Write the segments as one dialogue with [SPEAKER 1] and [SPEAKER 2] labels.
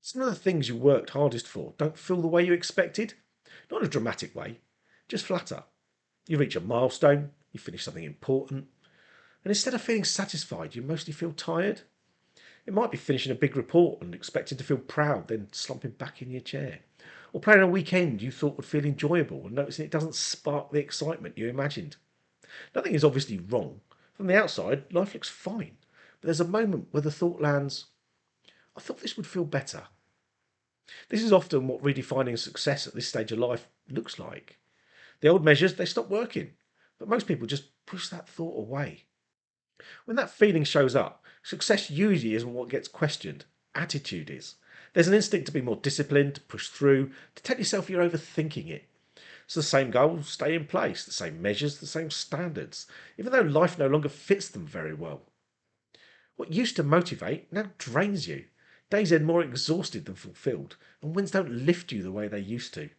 [SPEAKER 1] Some of the things you worked hardest for don't feel the way you expected. Not in a dramatic way, just flatter. You reach a milestone, you finish something important, and instead of feeling satisfied, you mostly feel tired. It might be finishing a big report and expecting to feel proud, then slumping back in your chair. Or planning a weekend you thought would feel enjoyable and noticing it doesn't spark the excitement you imagined. Nothing is obviously wrong. From the outside, life looks fine. But there's a moment where the thought lands, I thought this would feel better. This is often what redefining success at this stage of life looks like. The old measures, they stop working. But most people just push that thought away. When that feeling shows up, success usually isn't what gets questioned. Attitude is. There's an instinct to be more disciplined, to push through, to tell yourself you're overthinking it. So the same goals stay in place, the same measures, the same standards, even though life no longer fits them very well. What used to motivate now drains you. Days end more exhausted than fulfilled, and wins don't lift you the way they used to.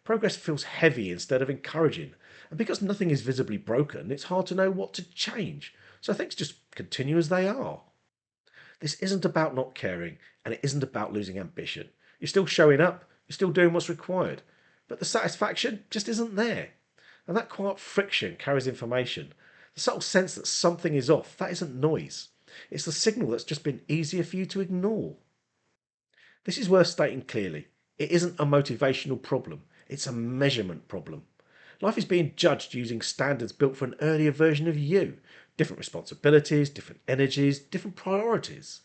[SPEAKER 1] Progress feels heavy instead of encouraging, and because nothing is visibly broken, it's hard to know what to change, so things just continue as they are. This isn't about not caring, and it isn't about losing ambition. You're still showing up, you're still doing what's required, but the satisfaction just isn't there. And that quiet friction carries information. The subtle sense that something is off, that isn't noise. It's the signal that's just been easier for you to ignore. This is worth stating clearly. It isn't a motivational problem, it's a measurement problem. Life is being judged using standards built for an earlier version of you. Different responsibilities, different energies, different priorities.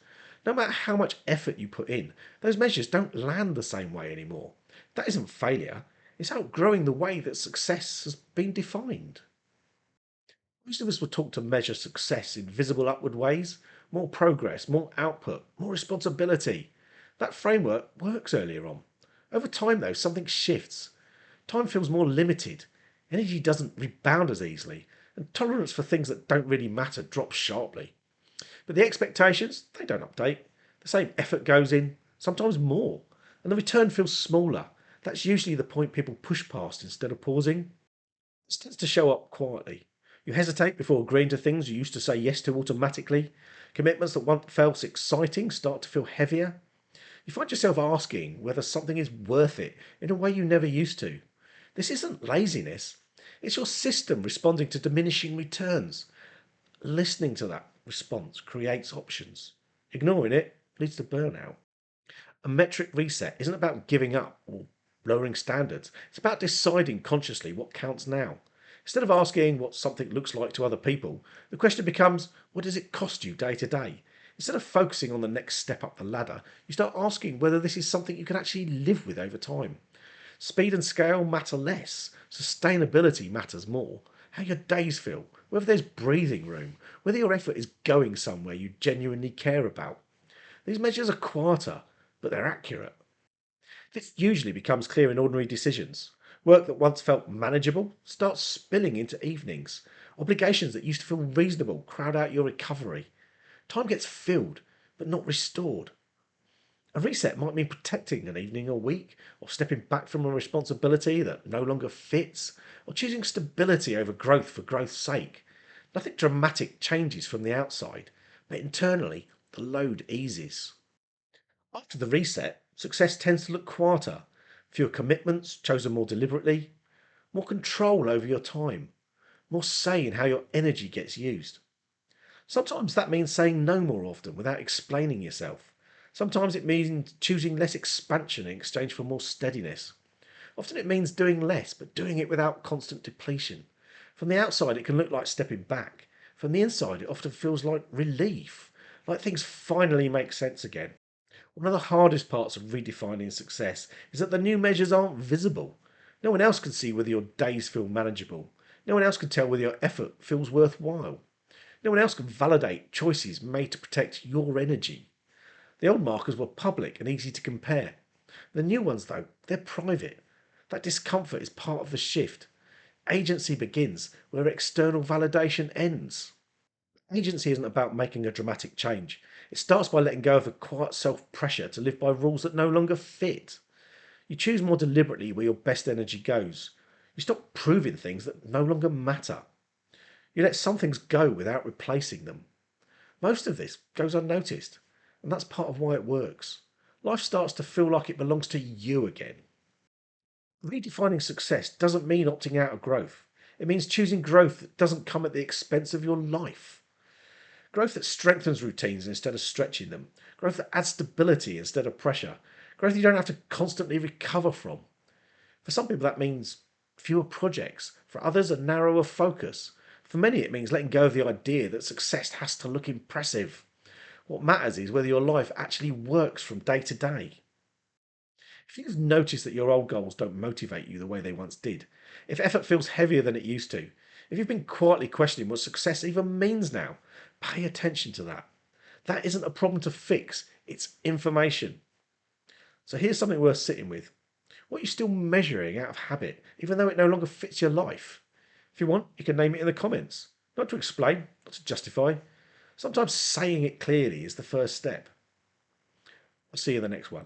[SPEAKER 1] No matter how much effort you put in, those measures don't land the same way anymore. That isn't failure, it's outgrowing the way that success has been defined. Most of us were taught to measure success in visible upward ways, more progress, more output, more responsibility. That framework works earlier on. Over time, though, something shifts. Time feels more limited, energy doesn't rebound as easily, and tolerance for things that don't really matter drops sharply. But the expectations, they don't update. The same effort goes in, sometimes more, and the return feels smaller. That's usually the point people push past instead of pausing. This tends to show up quietly. You hesitate before agreeing to things you used to say yes to automatically. Commitments that once felt exciting start to feel heavier. You find yourself asking whether something is worth it in a way you never used to. This isn't laziness, it's your system responding to diminishing returns. Listening to that response creates options. Ignoring it leads to burnout. A metric reset isn't about giving up or lowering standards, it's about deciding consciously what counts now. Instead of asking what something looks like to other people, the question becomes, what does it cost you day to day? Instead of focusing on the next step up the ladder, you start asking whether this is something you can actually live with over time. Speed and scale matter less. Sustainability matters more. How your days feel, whether there's breathing room, whether your effort is going somewhere you genuinely care about. These measures are quieter, but they're accurate. This usually becomes clear in ordinary decisions. Work that once felt manageable starts spilling into evenings. Obligations that used to feel reasonable crowd out your recovery. Time gets filled, but not restored. A reset might mean protecting an evening or week, or stepping back from a responsibility that no longer fits, or choosing stability over growth for growth's sake. Nothing dramatic changes from the outside, but internally the load eases. After the reset, success tends to look quieter, fewer commitments chosen more deliberately, more control over your time, more say in how your energy gets used. Sometimes that means saying no more often without explaining yourself. Sometimes it means choosing less expansion in exchange for more steadiness. Often it means doing less, but doing it without constant depletion. From the outside, it can look like stepping back. From the inside, it often feels like relief, like things finally make sense again. One of the hardest parts of redefining success is that the new measures aren't visible. No one else can see whether your days feel manageable. No one else can tell whether your effort feels worthwhile. No one else can validate choices made to protect your energy. The old markers were public and easy to compare. The new ones, though, they're private. That discomfort is part of the shift. Agency begins where external validation ends. Agency isn't about making a dramatic change. It starts by letting go of the quiet self pressure to live by rules that no longer fit. You choose more deliberately where your best energy goes. You stop proving things that no longer matter. You let some things go without replacing them. Most of this goes unnoticed, and that's part of why it works. Life starts to feel like it belongs to you again. Redefining success doesn't mean opting out of growth. It means choosing growth that doesn't come at the expense of your life. Growth that strengthens routines instead of stretching them. Growth that adds stability instead of pressure. Growth you don't have to constantly recover from. For some people, that means fewer projects. For others, a narrower focus. For many, it means letting go of the idea that success has to look impressive. What matters is whether your life actually works from day to day. If you've noticed that your old goals don't motivate you the way they once did, if effort feels heavier than it used to, if you've been quietly questioning what success even means now, pay attention to that. That isn't a problem to fix, it's information. So here's something worth sitting with. What are you still measuring out of habit, even though it no longer fits your life? If you want, you can name it in the comments. Not to explain, not to justify. Sometimes saying it clearly is the first step. I'll see you in the next one.